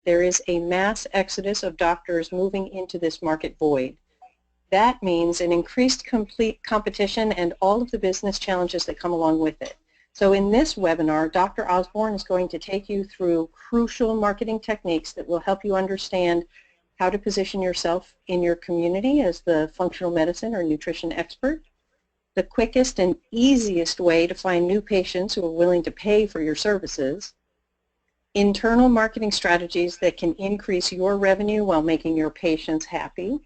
There is a mass exodus of doctors moving into this market void. That means an increased competition and all of the business challenges that come along with it. So in this webinar, Dr. Osborne is going to take you through crucial marketing techniques that will help you understand how to position yourself in your community as the functional medicine or nutrition expert, the quickest and easiest way to find new patients who are willing to pay for your services, internal marketing strategies that can increase your revenue while making your patients happy,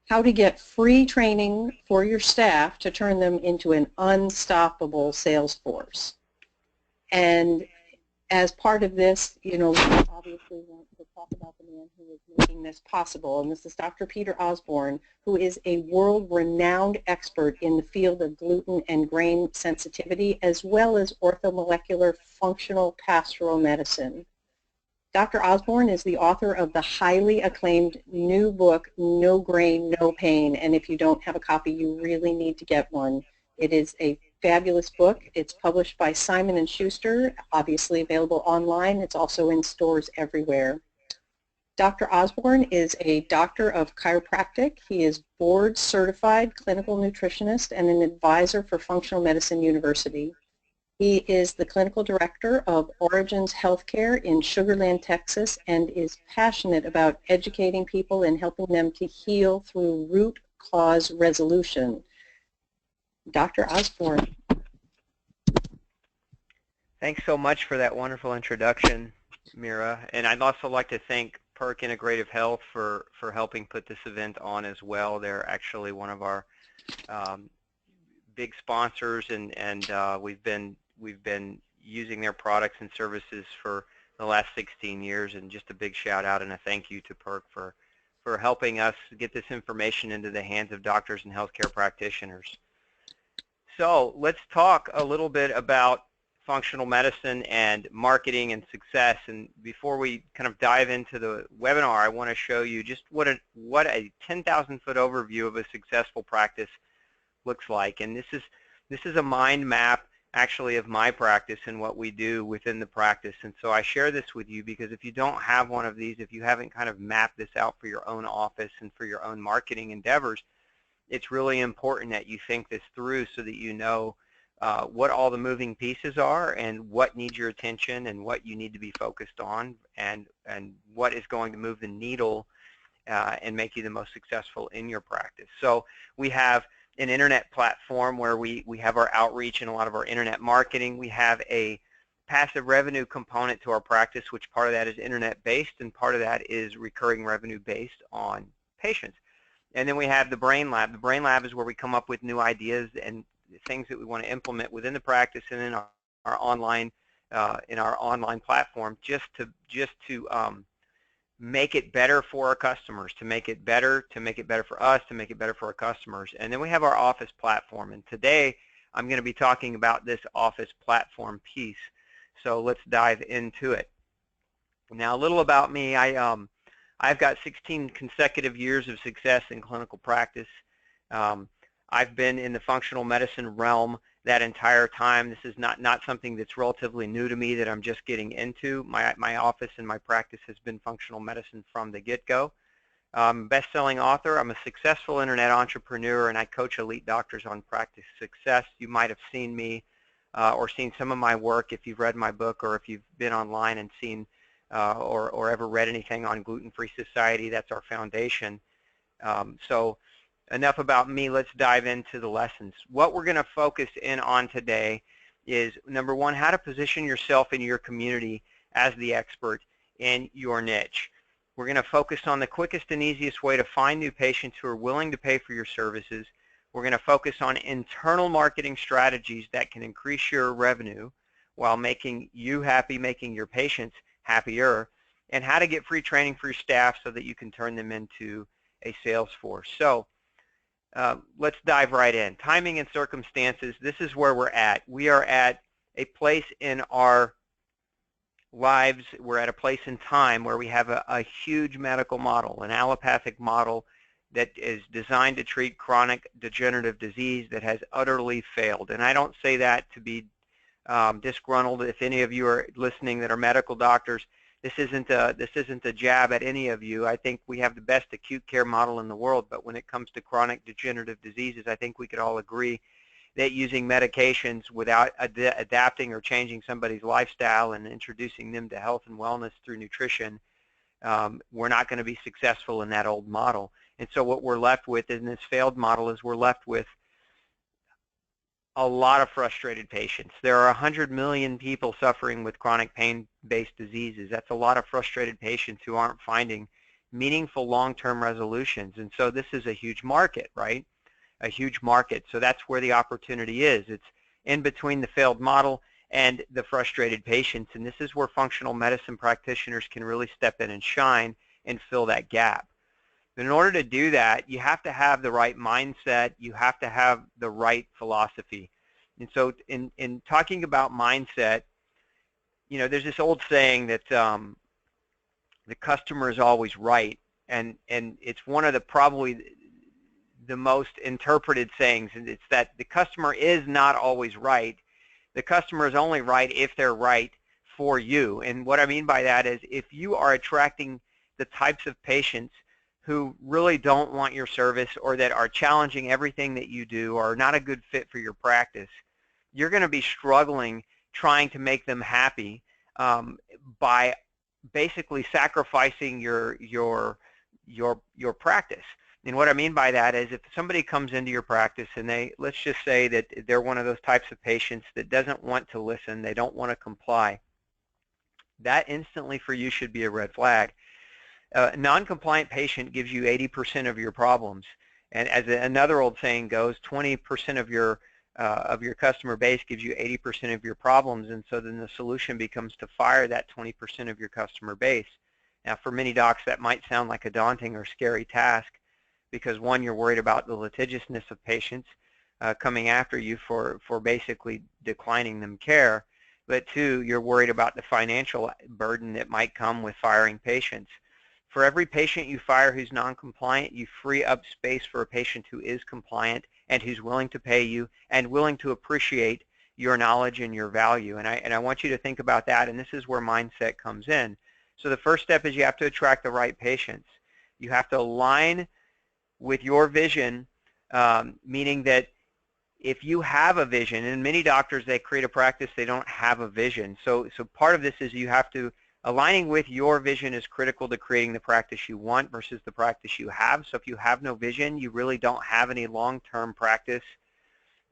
how to get free training for your staff to turn them into an unstoppable sales force. And as part of this, we obviously want to talk about the man who is making this possible, and this is Dr. Peter Osborne, who is a world-renowned expert in the field of gluten and grain sensitivity, as well as orthomolecular functional pastoral medicine. Dr. Osborne is the author of the highly acclaimed new book, No Grain, No Pain, and if you don't have a copy, you really need to get one. It is a fabulous book. It's published by Simon & Schuster, obviously available online. It's also in stores everywhere. Dr. Osborne is a doctor of chiropractic. He is board certified clinical nutritionist and an advisor for Functional Medicine University. He is the clinical director of Origins Healthcare in Sugar Land, Texas, and is passionate about educating people and helping them to heal through root cause resolution. Dr. Osborne. Thanks so much for that wonderful introduction, Mira. And I'd also like to thank Perk Integrative Health for helping put this event on as well. They're actually one of our big sponsors, and we've been using their products and services for the last 16 years, and just a big shout out and a thank you to Perk for helping us get this information into the hands of doctors and healthcare practitioners. So let's talk a little bit about functional medicine and marketing and success. And before we kind of dive into the webinar, I want to show you just what a 10,000-foot overview of a successful practice looks like. And this is a mind map actually of my practice and what we do within the practice. And so I share this with you because if you don't have one of these, if you haven't kind of mapped this out for your own office and for your own marketing endeavors, it's really important that you think this through so that you know what all the moving pieces are and what needs your attention and what you need to be focused on and what is going to move the needle and make you the most successful in your practice. So we have an internet platform where we have our outreach and a lot of our internet marketing. We have a passive revenue component to our practice, which part of that is internet-based and part of that is recurring revenue based on patients. And then we have the Brain Lab. The Brain Lab is where we come up with new ideas and things that we want to implement within the practice and in our online platform, just to make it better for our customers, to make it better for us, to make it better for our customers. And then we have our office platform. And today I'm going to be talking about this office platform piece. So let's dive into it. Now, a little about me. I've got 16 consecutive years of success in clinical practice. I've been in the functional medicine realm that entire time. This is not something that's relatively new to me that I'm just getting into. My office and my practice has been functional medicine from the get-go. Best-selling author. I'm a successful internet entrepreneur, and I coach elite doctors on practice success. You might have seen me or seen some of my work if you've read my book or if you've been online and seen or ever read anything on Gluten-Free Society. That's our foundation. So enough about me. Let's dive into the lessons. What we're going to focus in on today is, number one, how to position yourself in your community as the expert in your niche. We're going to focus on the quickest and easiest way to find new patients who are willing to pay for your services. We're going to focus on internal marketing strategies that can increase your revenue while making you happy, making your patients happier, and how to get free training for your staff so that you can turn them into a sales force. So let's dive right in. Timing and circumstances. This is where we're at. We are at a place in our lives, we're at a place in time where we have a huge medical model, an allopathic model that is designed to treat chronic degenerative disease that has utterly failed. And I don't say that to be disgruntled. If any of you are listening that are medical doctors, this isn't a jab at any of you. I think we have the best acute care model in the world, but when it comes to chronic degenerative diseases, I think we could all agree that using medications without adapting or changing somebody's lifestyle and introducing them to health and wellness through nutrition, we're not going to be successful in that old model. And so what we're left with in this failed model is we're left with a lot of frustrated patients. There are 100 million people suffering with chronic pain-based diseases. That's a lot of frustrated patients who aren't finding meaningful long-term resolutions. And so this is a huge market, right? A huge market. So that's where the opportunity is. It's in between the failed model and the frustrated patients. And this is where functional medicine practitioners can really step in and shine and fill that gap. But in order to do that, you have to have the right mindset. You have to have the right philosophy. And so in talking about mindset, you know, there's this old saying that the customer is always right. And it's one of the probably the most interpreted sayings, and it's that the customer is not always right. The customer is only right if they're right for you. And what I mean by that is if you are attracting the types of patients who really don't want your service or that are challenging everything that you do or are not a good fit for your practice, you're going to be struggling trying to make them happy by basically sacrificing your practice. And what I mean by that is if somebody comes into your practice and let's just say that they're one of those types of patients that doesn't want to listen, they don't want to comply, that instantly for you should be a red flag. A non-compliant patient gives you 80% of your problems. And as another old saying goes, 20% of your customer base gives you 80% of your problems. And so then the solution becomes to fire that 20% of your customer base. Now, for many docs, that might sound like a daunting or scary task because, one, you're worried about the litigiousness of patients coming after you for basically declining them care, but two, you're worried about the financial burden that might come with firing patients. For every patient you fire who's non-compliant, you free up space for a patient who is compliant and who's willing to pay you and willing to appreciate your knowledge and your value. And I want you to think about that, and this is where mindset comes in. So the first step is you have to attract the right patients. You have to align with your vision, meaning that if you have a vision, and many doctors, they create a practice, they don't have a vision. So part of this is you have to, aligning with your vision is critical to creating the practice you want versus the practice you have. So if you have no vision, you really don't have any long-term practice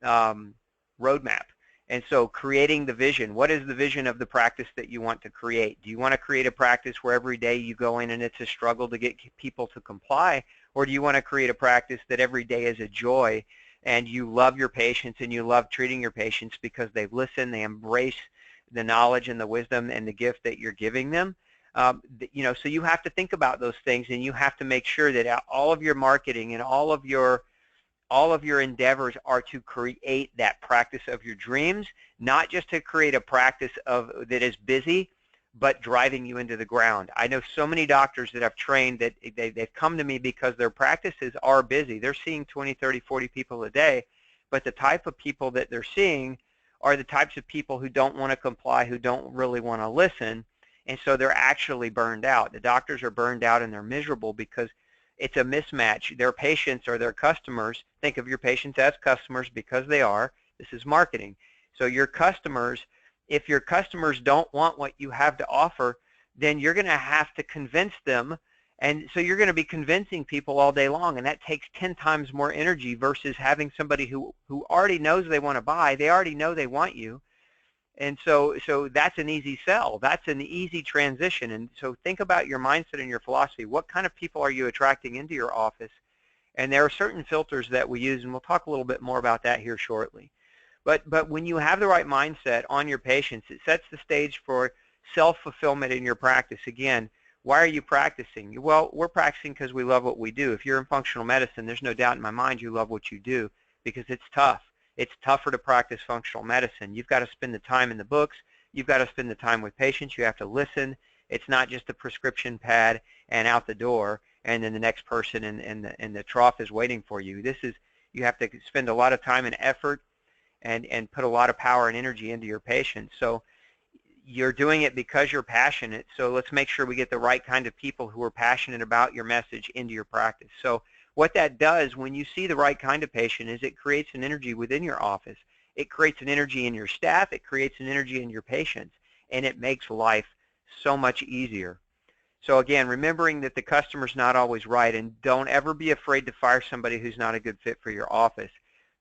roadmap. And so creating the vision, what is the vision of the practice that you want to create? Do you want to create a practice where every day you go in and it's a struggle to get people to comply? Or do you want to create a practice that every day is a joy and you love your patients and you love treating your patients because they've listened, they embrace the knowledge and the wisdom and the gift that you're giving them? You know, so you have to think about those things, and you have to make sure that all of your marketing and all of your endeavors are to create that practice of your dreams, not just to create a practice that is busy, but driving you into the ground. I know so many doctors that I've trained that they've come to me because their practices are busy. They're seeing 20, 30, 40 people a day, but the type of people that they're seeing are the types of people who don't want to comply, who don't really want to listen, and so they're actually burned out. The doctors are burned out and they're miserable because it's a mismatch. Their patients or their customers, think of your patients as customers because they are. This is marketing. So your customers, if your customers don't want what you have to offer, then you're going to have to convince them. And so you're going to be convincing people all day long, and that takes 10 times more energy versus having somebody who already knows they want to buy. They already know they want you. And so that's an easy sell. That's an easy transition. And so think about your mindset and your philosophy. What kind of people are you attracting into your office? And there are certain filters that we use, and we'll talk a little bit more about that here shortly. But when you have the right mindset on your patients, it sets the stage for self-fulfillment in your practice. Again, why are you practicing? Well, we're practicing because we love what we do. If you're in functional medicine, there's no doubt in my mind you love what you do because it's tough. It's tougher to practice functional medicine. You've got to spend the time in the books. You've got to spend the time with patients. You have to listen. It's not just a prescription pad and out the door, and then the next person in the trough is waiting for you. You have to spend a lot of time and effort and put a lot of power and energy into your patients. So you're doing it because you're passionate, so let's make sure we get the right kind of people who are passionate about your message into your practice. So what that does when you see the right kind of patient is it creates an energy within your office. It creates an energy in your staff, it creates an energy in your patients, and it makes life so much easier. So again, remembering that the customer's not always right, and don't ever be afraid to fire somebody who's not a good fit for your office.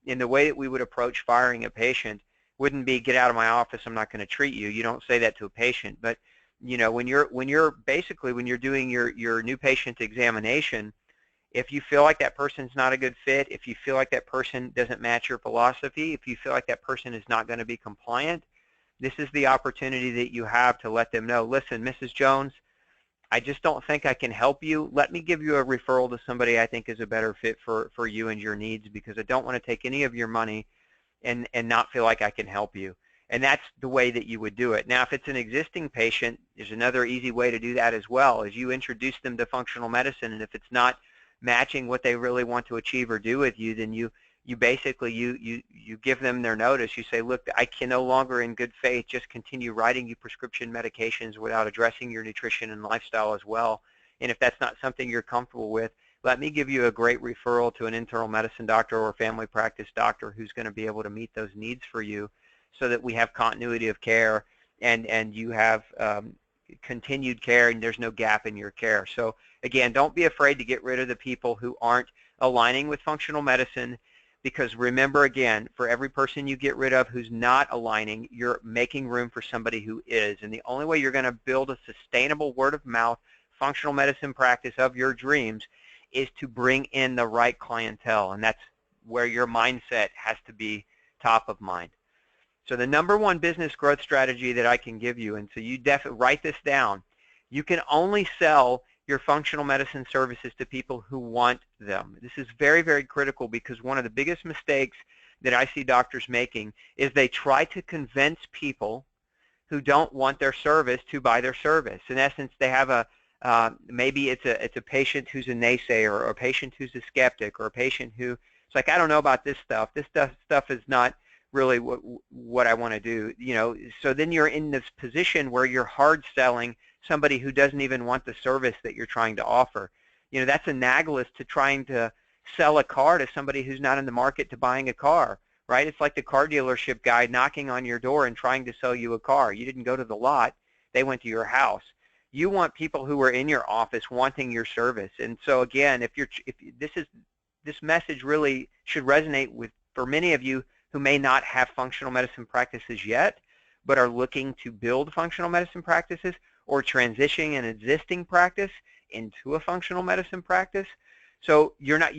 In the way that we would approach firing a patient wouldn't be, get out of my office, I'm not going to treat you. You don't say that to a patient. But when you're doing your new patient examination, if you feel like that person's not a good fit, if you feel like that person doesn't match your philosophy, if you feel like that person is not going to be compliant, this is the opportunity that you have to let them know, listen, Mrs. Jones, I just don't think I can help you. Let me give you a referral to somebody I think is a better fit for you and your needs, because I don't want to take any of your money and not feel like I can help you. And that's the way that you would do it. Now, if it's an existing patient, there's another easy way to do that as well, is you introduce them to functional medicine, and if it's not matching what they really want to achieve or do with you, then you basically give them their notice. You say, look, I can no longer in good faith just continue writing you prescription medications without addressing your nutrition and lifestyle as well. And if that's not something you're comfortable with, let me give you a great referral to an internal medicine doctor or family practice doctor who's going to be able to meet those needs for you, so that we have continuity of care and you have continued care and there's no gap in your care. So again, don't be afraid to get rid of the people who aren't aligning with functional medicine, because remember, again, for every person you get rid of who's not aligning, you're making room for somebody who is. And the only way you're going to build a sustainable word-of-mouth functional medicine practice of your dreams is to bring in the right clientele, and that's where your mindset has to be top of mind. So the #1 business growth strategy that I can give you, and so you definitely write this down, you can only sell your functional medicine services to people who want them. This is very, very critical, because one of the biggest mistakes that I see doctors making is they try to convince people who don't want their service to buy their service. In essence, they have a maybe it's a patient who's a naysayer, or a patient who's a skeptic, or a patient who it's like, I don't know about this stuff. This stuff is not really what I want to do. So then you're in this position where you're hard selling somebody who doesn't even want the service that you're trying to offer. That's analogous to trying to sell a car to somebody who's not in the market to buying a car, right? It's like the car dealership guy knocking on your door and trying to sell you a car. You didn't go to the lot, they went to your house. You want people who are in your office wanting your service. And so again, this message really should resonate for many of you who may not have functional medicine practices yet, but are looking to build functional medicine practices, or transitioning an existing practice into a functional medicine practice. So you're not,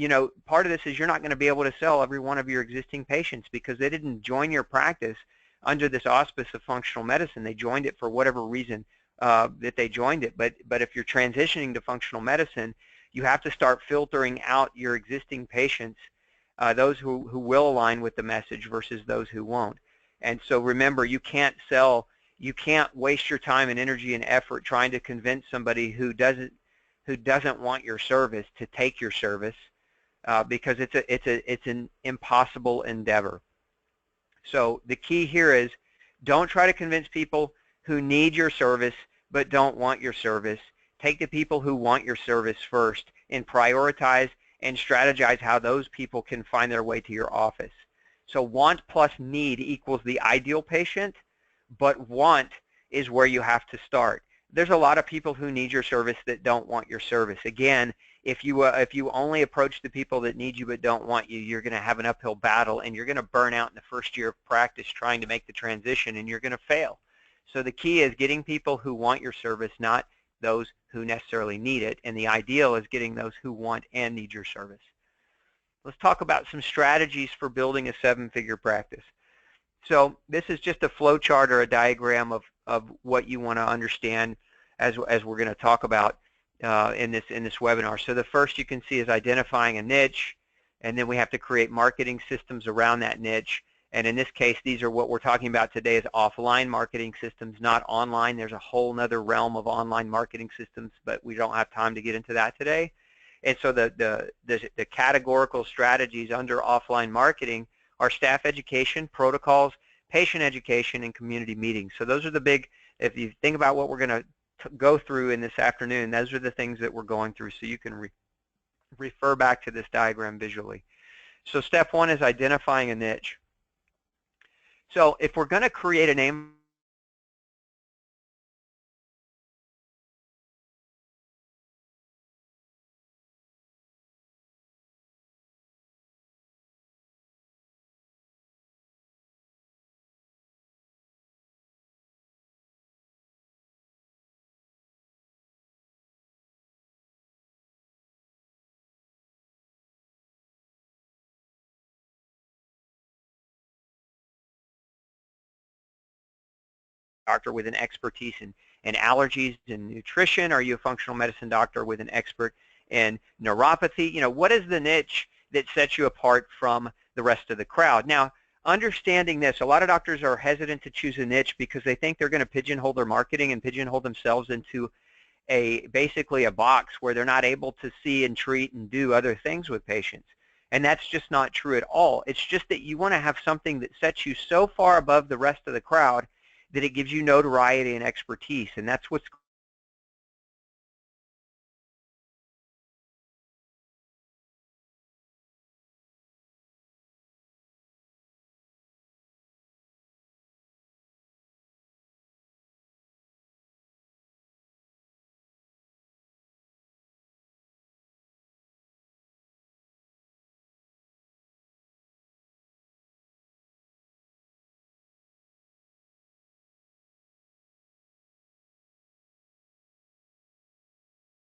part of this is you're not going to be able to sell every one of your existing patients because they didn't join your practice under this auspice of functional medicine. They joined it for whatever reason that they joined it. But if you're transitioning to functional medicine, you have to start filtering out your existing patients, those who will align with the message versus those who won't. And so remember, you can't waste your time and energy and effort trying to convince somebody who doesn't want your service to take your service, because it's an impossible endeavor. So the key here is, don't try to convince people who need your service but don't want your service. Take the people who want your service first, and prioritize and strategize how those people can find their way to your office. So want plus need equals the ideal patient, but want is where you have to start. There's a lot of people who need your service that don't want your service. Again, if you only approach the people that need you but don't want you, you're going to have an uphill battle, and you're going to burn out in the first year of practice trying to make the transition, and you're going to fail. So the key is getting people who want your service, not those who necessarily need it, and the ideal is getting those who want and need your service. Let's talk about some strategies for building a 7-figure practice. So this is just a flow chart or a diagram of what you want to understand as we're going to talk about in this webinar. So the first you can see is identifying a niche, and then we have to create marketing systems around that niche. And in this case, these are what we're talking about today is offline marketing systems, not online. There's a whole nother realm of online marketing systems, but we don't have time to get into that today. And so the categorical strategies under offline marketing are staff education, protocols, patient education, and community meetings. So those are the big if you think about what we're going to go through in this afternoon, those are the things that we're going through, so you can refer back to this diagram visually. So step one is identifying a niche. So if we're going to create a name doctor with an expertise in allergies and nutrition? Are you a functional medicine doctor with an expert in neuropathy? You know, what is the niche that sets you apart from the rest of the crowd? Now, understanding this, a lot of doctors are hesitant to choose a niche because they think they're going to pigeonhole their marketing and pigeonhole themselves into basically a box where they're not able to see and treat and do other things with patients. And that's just not true at all. It's just that you want to have something that sets you so far above the rest of the crowd that it gives you notoriety and expertise. And that's what's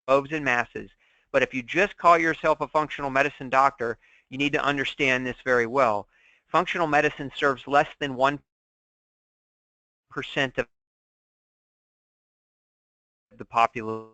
globes and masses. But if you just call yourself a functional medicine doctor, you need to understand this very well. Functional medicine serves less than 1% of the population.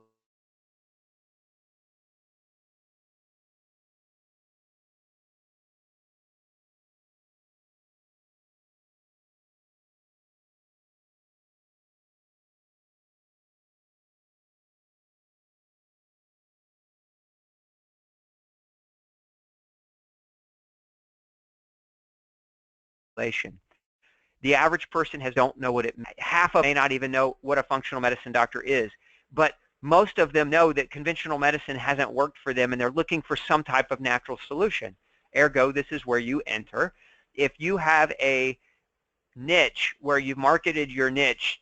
The average person don't know what it means. Half of them may not even know what a functional medicine doctor is, but most of them know that conventional medicine hasn't worked for them and they're looking for some type of natural solution. Ergo, this is where you enter. If you have a niche where you've marketed your niche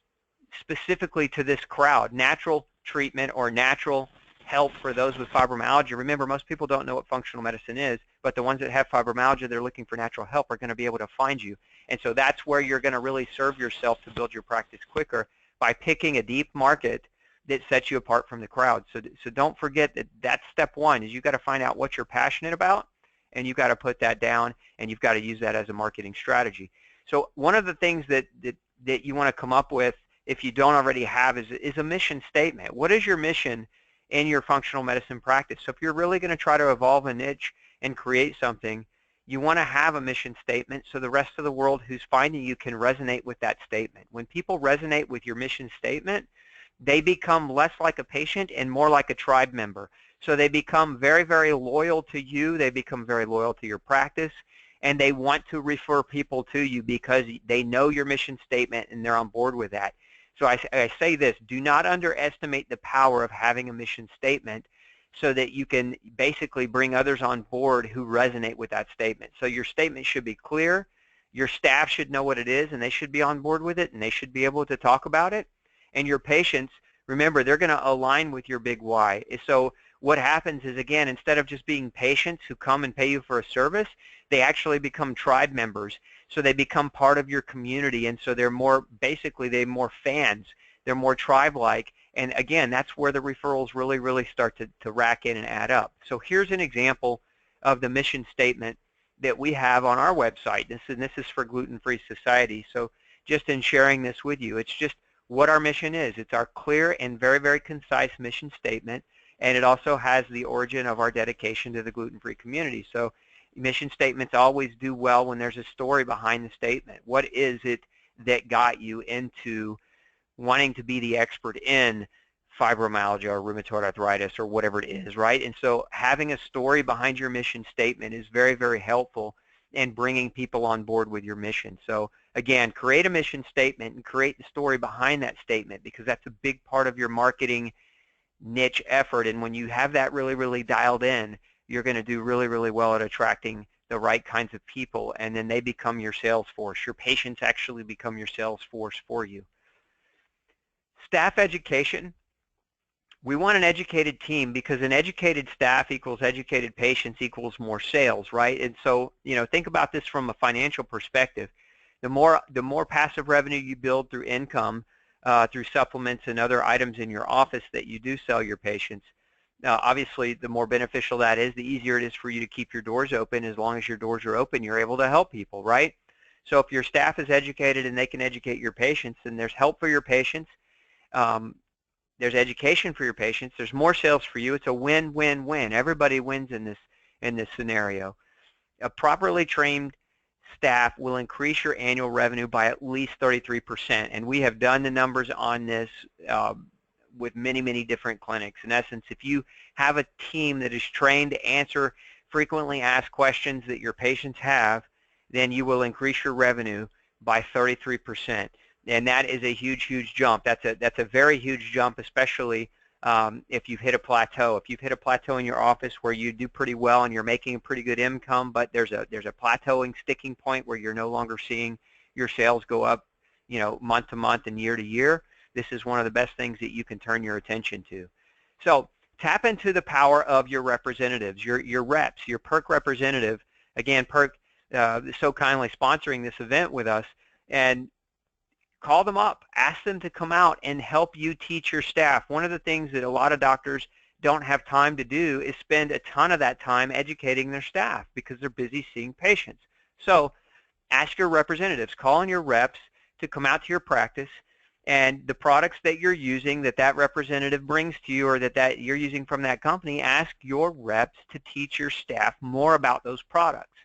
specifically to this crowd, natural treatment or natural help for those with fibromyalgia. Remember, most people don't know what functional medicine is, but the ones that have fibromyalgia, they're looking for natural help, are going to be able to find you. And so that's where you're going to really serve yourself to build your practice quicker, by picking a deep market that sets you apart from the crowd. So don't forget that that's step one, is you've got to find out what you're passionate about, and you've got to put that down, and you've got to use that as a marketing strategy. So one of the things that you want to come up with, if you don't already have, is a mission statement. What is your mission in your functional medicine practice? So if you're really going to try to evolve a niche and create something, you want to have a mission statement so the rest of the world who's finding you can resonate with that statement. When people resonate with your mission statement, they become less like a patient and more like a tribe member. So they become very, very loyal to you. They become very loyal to your practice, and they want to refer people to you because they know your mission statement and they're on board with that. So I say this, do not underestimate the power of having a mission statement so that you can basically bring others on board who resonate with that statement. So your statement should be clear, your staff should know what it is, and they should be on board with it, and they should be able to talk about it. And your patients, remember, they're going to align with your big why. So what happens is, again, instead of just being patients who come and pay you for a service, they actually become tribe members. So they become part of your community, and so they're more, basically, they're more fans. They're more tribe-like, and again, that's where the referrals really, really start to rack in and add up. So here's an example of the mission statement that we have on our website. This is for Gluten-Free Society. So just in sharing this with you, it's just what our mission is. It's our clear and very, very concise mission statement, and it also has the origin of our dedication to the gluten-free community. So mission statements always do well when there's a story behind the statement. What is it that got you into wanting to be the expert in fibromyalgia or rheumatoid arthritis or whatever it is, right? And so having a story behind your mission statement is very, very helpful and bringing people on board with your mission. So again, create a mission statement and create the story behind that statement, because that's a big part of your marketing niche effort. And when you have that really, really dialed in, you're going to do really, really well at attracting the right kinds of people, and then they become your sales force. Your patients actually become your sales force for you. Staff education. We want an educated team, because an educated staff equals educated patients equals more sales, right? And so, think about this from a financial perspective. The more passive revenue you build through income, through supplements and other items in your office that you do sell your patients, obviously the more beneficial that is, the easier it is for you to keep your doors open. As long as your doors are open, you're able to help people, right? So if your staff is educated and they can educate your patients, then there's help for your patients. There's education for your patients. There's more sales for you. It's a win-win-win. Everybody wins in this scenario. A properly trained staff will increase your annual revenue by at least 33%. And we have done the numbers on this with many, many different clinics. In essence, if you have a team that is trained to answer frequently asked questions that your patients have, then you will increase your revenue by 33%. And that is a huge, huge jump. That's a very huge jump, especially if you've hit a plateau. If you've hit a plateau in your office where you do pretty well and you're making a pretty good income, but there's a plateauing sticking point where you're no longer seeing your sales go up, month to month and year to year, this is one of the best things that you can turn your attention to. So tap into the power of your representatives, your reps, your PERC representative. Again, PERC is so kindly sponsoring this event with us, and call them up, ask them to come out and help you teach your staff. One of the things that a lot of doctors don't have time to do is spend a ton of that time educating their staff because they're busy seeing patients. So ask your representatives, call on your reps to come out to your practice, and the products that you're using that representative brings to you, or that you're using from that company, ask your reps to teach your staff more about those products.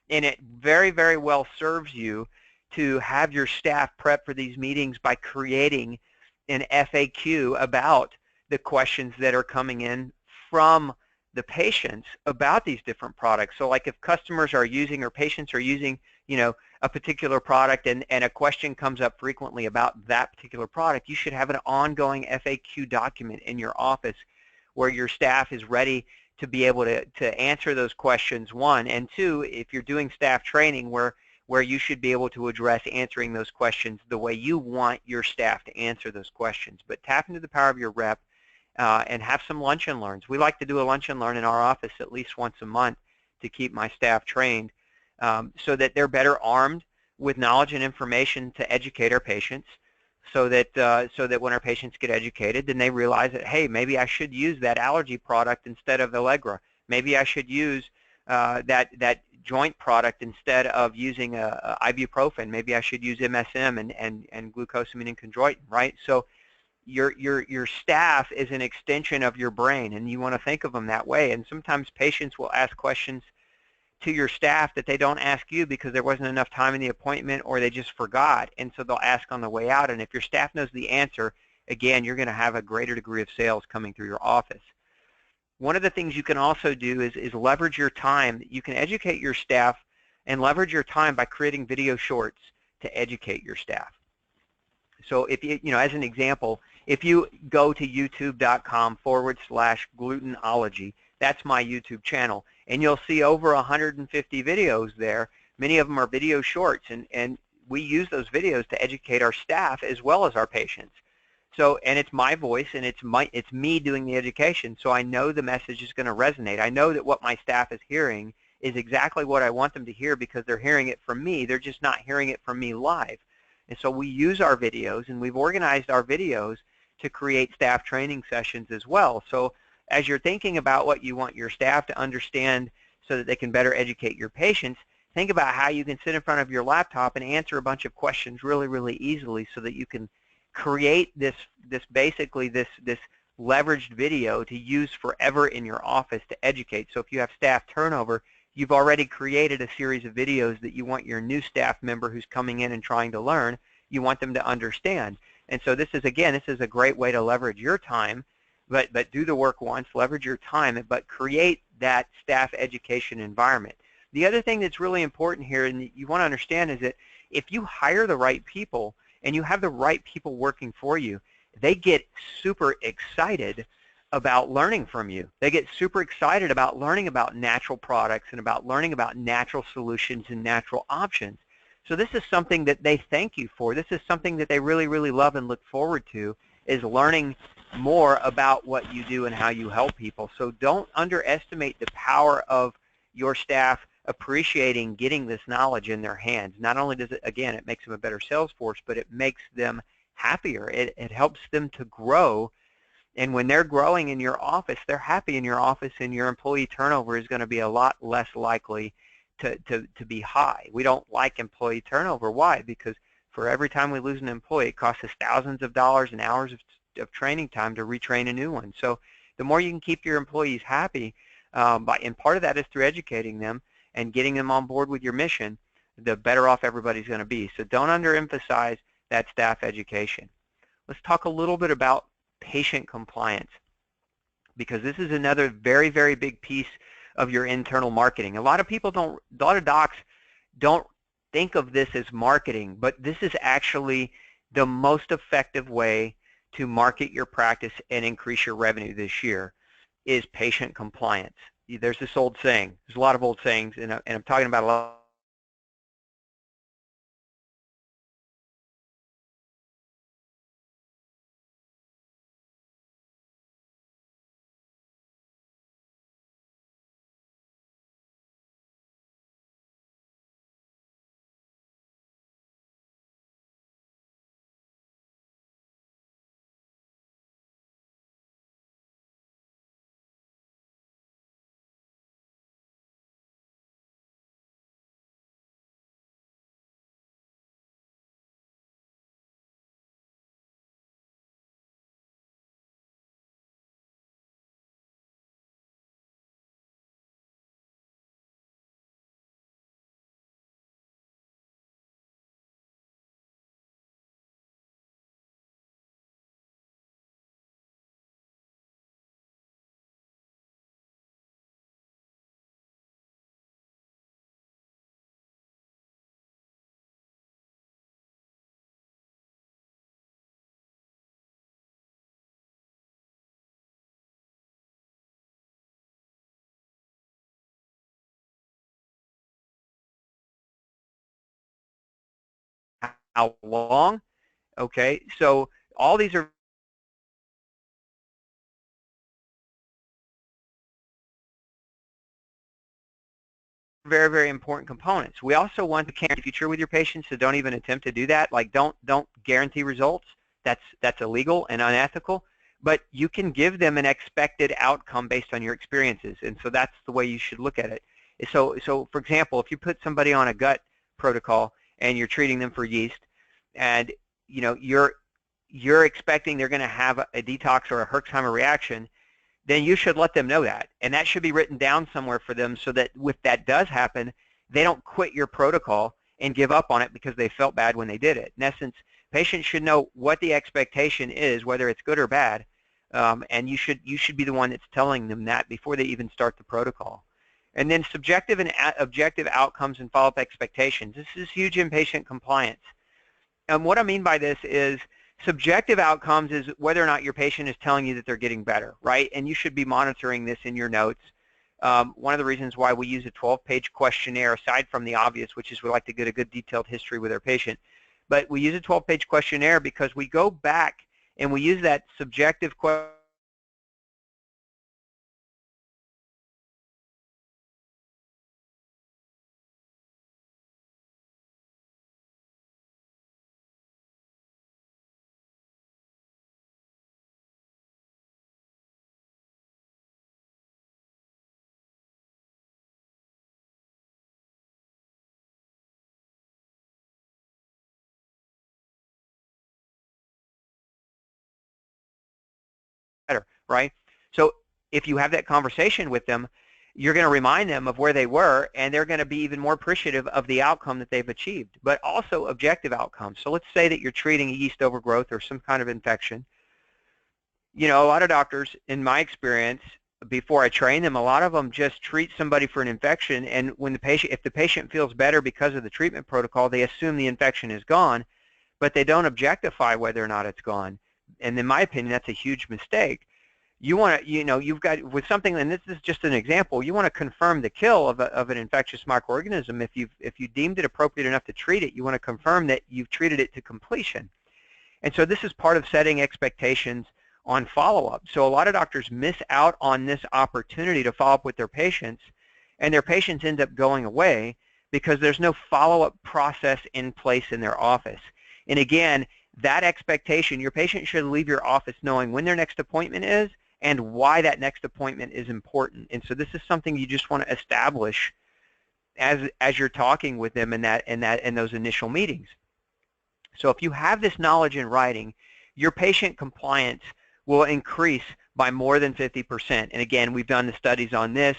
And it very, very well serves you to have your staff prep for these meetings by creating an FAQ about the questions that are coming in from the patients about these different products. So like if customers are using, or patients are using, a particular product, and a question comes up frequently about that particular product, you should have an ongoing FAQ document in your office where your staff is ready to be able to answer those questions, one. And two, if you're doing staff training, where you should be able to address answering those questions the way you want your staff to answer those questions. But tap into the power of your rep and have some lunch and learns. We like to do a lunch and learn in our office at least once a month to keep my staff trained so that they're better armed with knowledge and information to educate our patients, so that when our patients get educated, then they realize that, hey, maybe I should use that allergy product instead of Allegra. Maybe I should use that joint product instead of using ibuprofen. Maybe I should use MSM and glucosamine and chondroitin, right? So your staff is an extension of your brain, and you want to think of them that way. And sometimes patients will ask questions to your staff that they don't ask you because there wasn't enough time in the appointment, or they just forgot, and so they'll ask on the way out. And if your staff knows the answer, again, you're going to have a greater degree of sales coming through your office. One of the things you can also do is leverage your time. You can educate your staff and leverage your time by creating video shorts to educate your staff. So if you, as an example, if you go to youtube.com/glutenology, that's my YouTube channel, and you'll see over 150 videos there. Many of them are video shorts, and we use those videos to educate our staff as well as our patients. So, and it's my voice, and it's me doing the education, so I know the message is going to resonate. I know that what my staff is hearing is exactly what I want them to hear because they're hearing it from me. They're just not hearing it from me live. And so we use our videos, and we've organized our videos to create staff training sessions as well. So as you're thinking about what you want your staff to understand so that they can better educate your patients, think about how you can sit in front of your laptop and answer a bunch of questions really, really easily so that you can create this leveraged video to use forever in your office to educate. So if you have staff turnover, you've already created a series of videos that you want your new staff member who's coming in and trying to learn, you want them to understand. And so this is a great way to leverage your time, but do the work once, leverage your time, but create that staff education environment. The other thing that's really important here and you want to understand is that if you hire the right people and you have the right people working for you, they get super excited about learning from you. They get super excited about learning about natural products and about learning about natural solutions and natural options. So this is something that they thank you for. This is something that they really, really love and look forward to, is learning more about what you do and how you help people. So don't underestimate the power of your staff appreciating getting this knowledge in their hands. Not only does it, again, it makes them a better sales force, but it makes them happier. It helps them to grow. And when they're growing in your office, they're happy in your office, and your employee turnover is going to be a lot less likely to be high. We don't like employee turnover. Why? Because for every time we lose an employee, it costs us thousands of dollars and hours of training time to retrain a new one. So the more you can keep your employees happy, and part of that is through educating them and getting them on board with your mission, the better off everybody's going to be. So don't underemphasize that staff education. Let's talk a little bit about patient compliance, because this is another very, very big piece of your internal marketing. A lot of docs don't think of this as marketing, but this is actually the most effective way to market your practice and increase your revenue this year, is patient compliance. There's this old saying. There's a lot of old sayings, and I'm talking about a lot. How long? Okay, so all these are very, very important components. We also want to guarantee the future with your patients, so don't even attempt to do that. Like, don't guarantee results. That's illegal and unethical. But you can give them an expected outcome based on your experiences, and so that's the way you should look at it. So for example, if you put somebody on a gut protocol and you're treating them for yeast, and you're expecting they're going to have a detox or a Herxheimer reaction, then you should let them know that. And that should be written down somewhere for them, so that if that does happen, they don't quit your protocol and give up on it because they felt bad when they did it. In essence, patients should know what the expectation is, whether it's good or bad, and you should be the one that's telling them that before they even start the protocol. And then subjective and objective outcomes and follow-up expectations. This is huge in patient compliance. And what I mean by this is, subjective outcomes is whether or not your patient is telling you that they're getting better, right? And you should be monitoring this in your notes. One of the reasons why we use a 12-page questionnaire, aside from the obvious, which is we like to get a good detailed history with our patient, but we use a 12-page questionnaire because we go back and we use that subjective question better, right? So if you have that conversation with them, you're going to remind them of where they were, and they're going to be even more appreciative of the outcome that they've achieved, but also objective outcomes. So let's say that you're treating a yeast overgrowth or some kind of infection. A lot of doctors, in my experience, before I train them, a lot of them just treat somebody for an infection, and when if the patient feels better because of the treatment protocol, they assume the infection is gone, but they don't objectify whether or not it's gone. And in my opinion, that's a huge mistake. You want to, you've got, with something, and this is just an example, you want to confirm the kill of an infectious microorganism. If you deemed it appropriate enough to treat it, you want to confirm that you've treated it to completion. And so this is part of setting expectations on follow-up. So a lot of doctors miss out on this opportunity to follow up with their patients, and their patients end up going away because there's no follow-up process in place in their office. And again, that expectation, your patient should leave your office knowing when their next appointment is and why that next appointment is important. And so this is something you just want to establish as you're talking with them in those initial meetings. So if you have this knowledge in writing, your patient compliance will increase by more than 50%. And again, we've done the studies on this.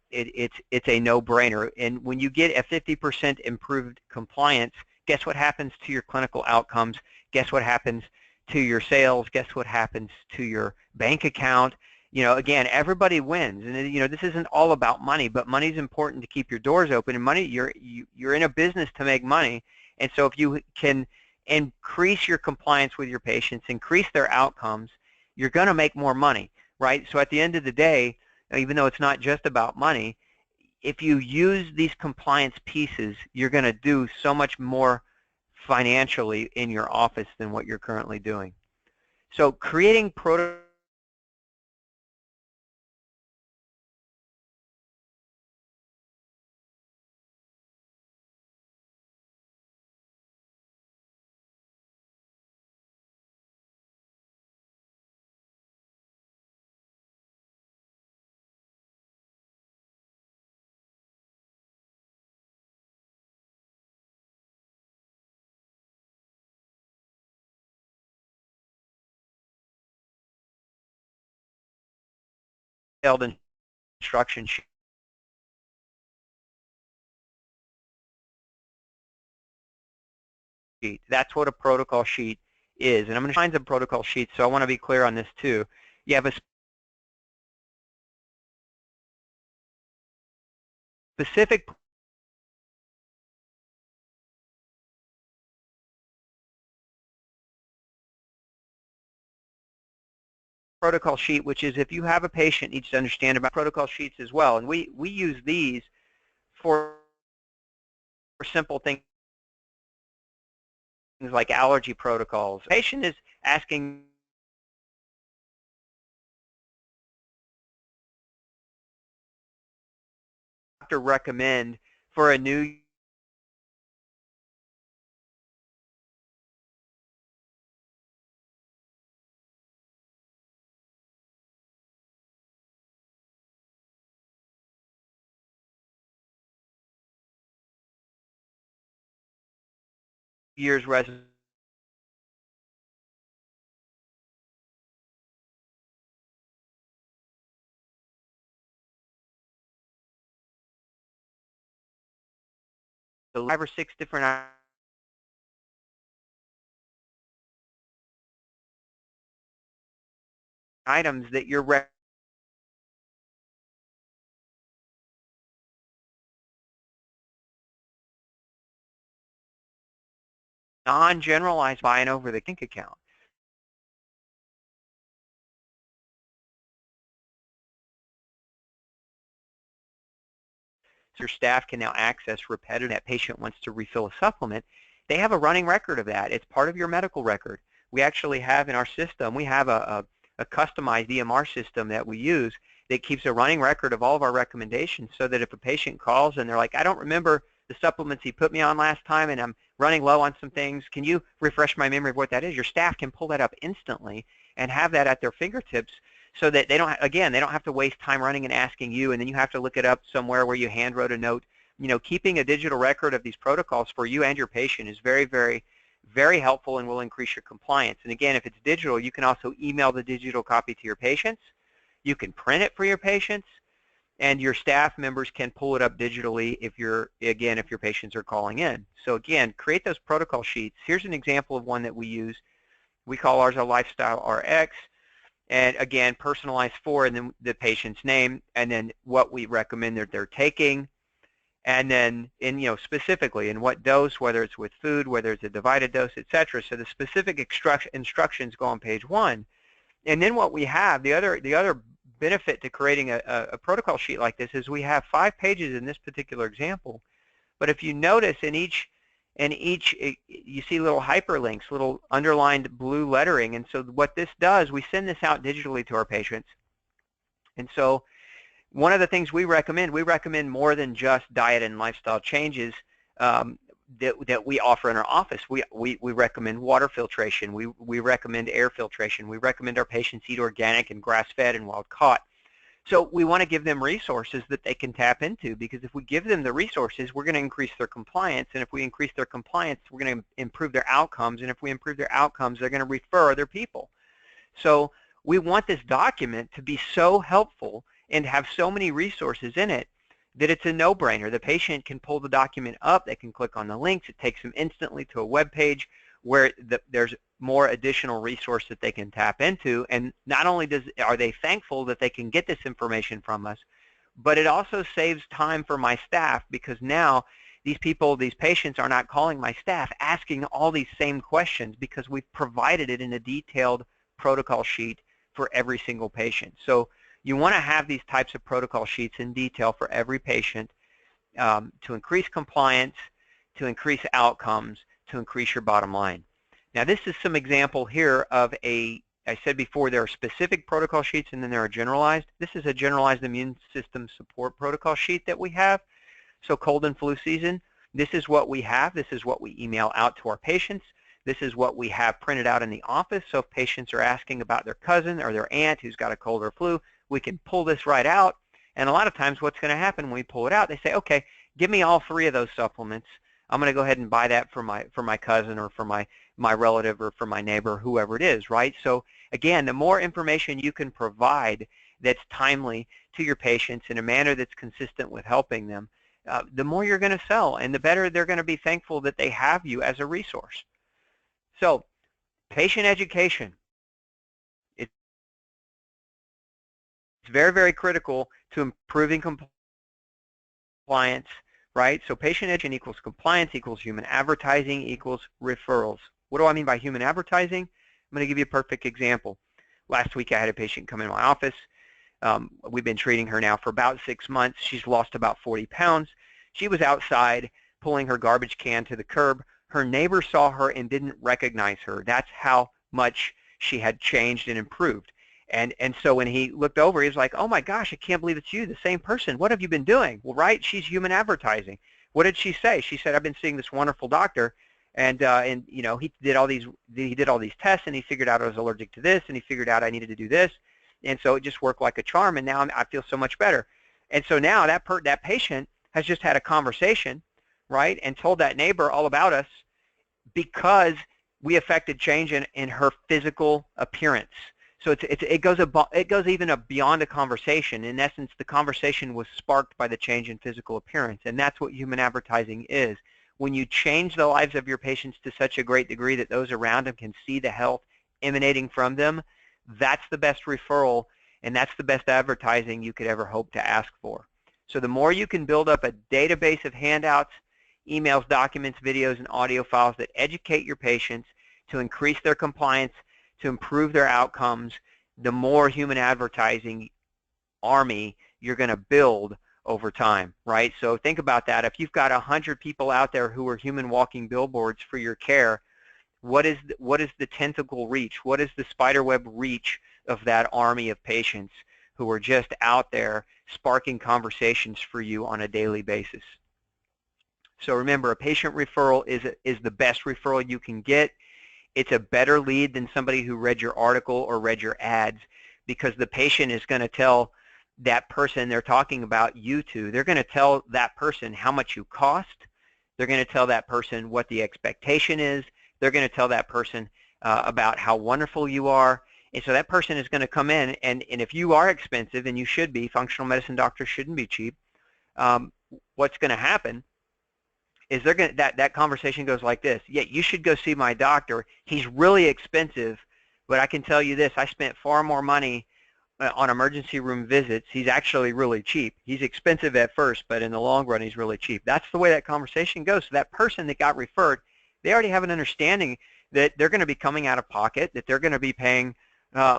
It's a no-brainer. And when you get a 50% improved compliance, guess what happens to your clinical outcomes? Guess what happens to your sales? Guess what happens to your bank account? Again, everybody wins. And this isn't all about money, but money is important to keep your doors open. And money, you're in a business to make money. And so if you can increase your compliance with your patients, increase their outcomes, you're going to make more money, right? So at the end of the day, even though it's not just about money, if you use these compliance pieces, you're going to do so much more financially in your office than what you're currently doing. So creating detailed instruction sheet. That's what a protocol sheet is. And I'm going to find some protocol sheets, so I want to be clear on this too. You have a specific protocol sheet, which is if you have a patient needs to understand about protocol sheets as well. And we use these for simple things like allergy protocols. The patient is asking to recommend for a new year's resolution. So 5 or 6 different items that you're non-generalized buying over the bank account. So your staff can now access repetitive. That patient wants to refill a supplement. They have a running record of that. It's part of your medical record. We actually have in our system, we have a customized EMR system that we use that keeps a running record of all of our recommendations, so that if a patient calls and they're like, I don't remember the supplements he put me on last time and I'm running low on some things, can you refresh my memory of what that is? Your staff can pull that up instantly and have that at their fingertips, so that they don't, again, they don't have to waste time running and asking you, and then you have to look it up somewhere where you hand wrote a note. Keeping a digital record of these protocols for you and your patient is very, very, very helpful and will increase your compliance. And again, if it's digital, you can also email the digital copy to your patients. You can print it for your patients, and your staff members can pull it up digitally if your patients are calling in. So again, create those protocol sheets. Here's an example of one that we use. We call ours a Lifestyle RX. and again, personalized for, and then the patient's name, and then what we recommend that they're taking, and then specifically in what dose, whether it's with food, whether it's a divided dose, etc. So the specific instructions go on page 1. And then what we have, the other benefit to creating a protocol sheet like this is we have 5 pages in this particular example. But if you notice in each you see little hyperlinks, little underlined blue lettering. And so what this does, we send this out digitally to our patients. And so one of the things we recommend more than just diet and lifestyle changes that we offer in our office. We recommend water filtration. We recommend air filtration. We recommend our patients eat organic and grass-fed and wild-caught. So we want to give them resources that they can tap into, because if we give them the resources, we're going to increase their compliance. And if we increase their compliance, we're going to improve their outcomes. And if we improve their outcomes, they're going to refer other people. So we want this document to be so helpful and have so many resources in it that it's a no-brainer. The patient can pull the document up, they can click on the links, it takes them instantly to a web page where there's more additional resource that they can tap into. And not only are they thankful that they can get this information from us, but it also saves time for my staff, because now these patients are not calling my staff asking all these same questions, because we've provided it in a detailed protocol sheet for every single patient. So you want to have these types of protocol sheets in detail for every patient to increase compliance, to increase outcomes, to increase your bottom line. Now this is some example here of I said before, there are specific protocol sheets and then there are generalized. This is a generalized immune system support protocol sheet that we have. So cold and flu season, this is what we have. This is what we email out to our patients. This is what we have printed out in the office. So if patients are asking about their cousin or their aunt who's got a cold or flu, we can pull this right out. And a lot of times what's going to happen when we pull it out, they say, okay, give me all 3 of those supplements. I'm going to go ahead and buy that for my cousin or for my relative or for my neighbor, whoever it is, right? So again, the more information you can provide that's timely to your patients in a manner that's consistent with helping them, the more you're going to sell, and the better they're going to be thankful that they have you as a resource. So patient education. It's very, very critical to improving compliance, right? So patient education equals compliance equals human advertising equals referrals. What do I mean by human advertising? I'm going to give you a perfect example. Last week I had a patient come in my office. We've been treating her now for about 6 months. She's lost about 40 pounds. She was outside pulling her garbage can to the curb. Her neighbor saw her and didn't recognize her. That's how much she had changed and improved. And so when he looked over, he was like, oh my gosh, I can't believe it's you, the same person. What have you been doing? Well, right, she's human advertising. What did she say? She said, I've been seeing this wonderful doctor, and you know, he did all these tests, and he figured out I was allergic to this, and he figured out I needed to do this, and so it just worked like a charm, and now I feel so much better. And so now that patient has just had a conversation, right, and told that neighbor all about us because we affected change in her physical appearance. So it goes even beyond a conversation. In essence, the conversation was sparked by the change in physical appearance, and that's what human advertising is. When you change the lives of your patients to such a great degree that those around them can see the health emanating from them, that's the best referral, and that's the best advertising you could ever hope to ask for. So the more you can build up a database of handouts, emails, documents, videos, and audio files that educate your patients to increase their compliance, to improve their outcomes, the more human advertising army you're going to build over time, right? So think about that. If you've got 100 people out there who are human walking billboards for your care, what is the tentacle reach? What is the spiderweb reach of that army of patients who are just out there sparking conversations for you on a daily basis? So remember, a patient referral is the best referral you can get. It's a better lead than somebody who read your article or read your ads, because the patient is going to tell that person they're talking about you to, they're going to tell that person how much you cost. They're going to tell that person what the expectation is. They're going to tell that person about how wonderful you are. And so that person is going to come in, and if you are expensive, and you should be, functional medicine doctors shouldn't be cheap, what's going to happen is they're going that conversation goes like this: yeah, you should go see my doctor. He's really expensive, But I can tell you this, I spent far more money on emergency room visits. He's actually really cheap. He's expensive at first, but in the long run, he's really cheap. That's the way that conversation goes. So that person that got referred, they already have an understanding that they're going to be coming out of pocket, that they're going to be paying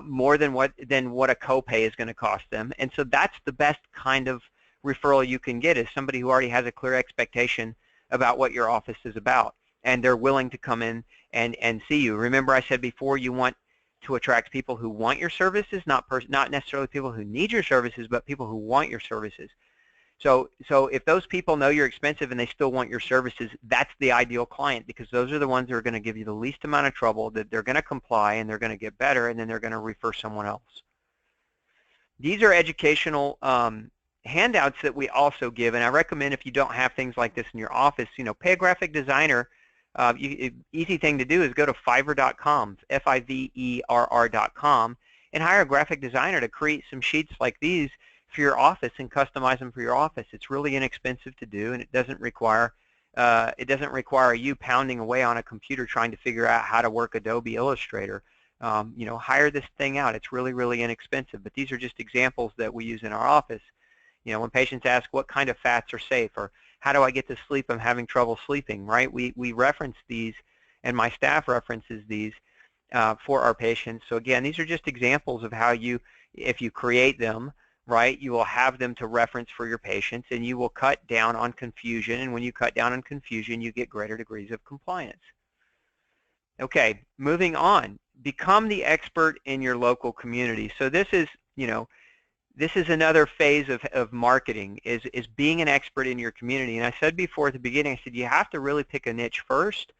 more than what a copay is going to cost them. And so that's the best kind of referral you can get, is somebody who already has a clear expectation about what your office is about, and they're willing to come in and see you. Remember, I said before, you want to attract people who want your services, not necessarily people who need your services, but people who want your services. So if those people know you're expensive and they still want your services, that's the ideal client, because those are the ones that are going to give you the least amount of trouble, that they're going to comply and they're going to get better, and then they're going to refer someone else. These are educational handouts that we also give, and I recommend, if you don't have things like this in your office, pay a graphic designer. Easy thing to do is go to Fiverr.com, Fiverr.com, and hire a graphic designer to create some sheets like these for your office and customize them for your office. It's really inexpensive to do, and it doesn't require you pounding away on a computer trying to figure out how to work Adobe Illustrator. Hire this thing out. It's really, really inexpensive. But these are just examples that we use in our office. When patients ask what kind of fats are safe, or how do I get to sleep? I'm having trouble sleeping, right? We reference these, and my staff references these for our patients. So again, these are just examples of how if you create them, right, you will have them to reference for your patients, and you will cut down on confusion. And when you cut down on confusion, you get greater degrees of compliance. Okay, moving on. Become the expert in your local community. So this is, this is another phase of marketing, is being an expert in your community. And I said before at the beginning, I said you have to really pick a niche first,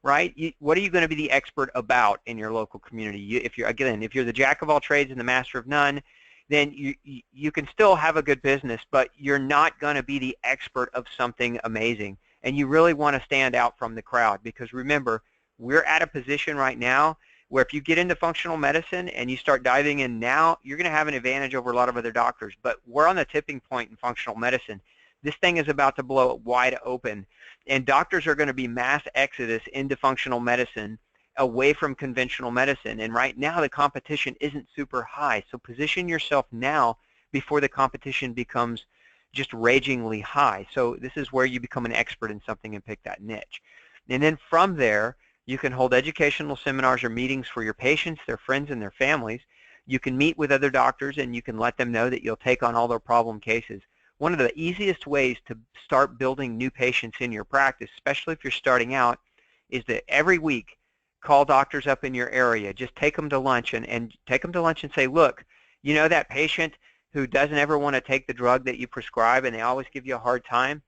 right? What are you going to be the expert about in your local community? If you're the jack of all trades and the master of none, then you can still have a good business, but you're not going to be the expert of something amazing. And you really want to stand out from the crowd, because remember, we're at a position right now where if you get into functional medicine and you start diving in now, you're going to have an advantage over a lot of other doctors. But we're on the tipping point in functional medicine. This thing is about to blow wide open, and doctors are going to be mass exodus into functional medicine, away from conventional medicine. And right now the competition isn't super high. So position yourself now before the competition becomes just ragingly high. So this is where you become an expert in something and pick that niche. And then from there, you can hold educational seminars or meetings for your patients, their friends, and their families. You can meet with other doctors, and you can let them know that you'll take on all their problem cases. One of the easiest ways to start building new patients in your practice, especially if you're starting out, is that every week call doctors up in your area. Just take them to lunch and take them to lunch and say, look, that patient who doesn't ever want to take the drug that you prescribe and they always give you a hard time?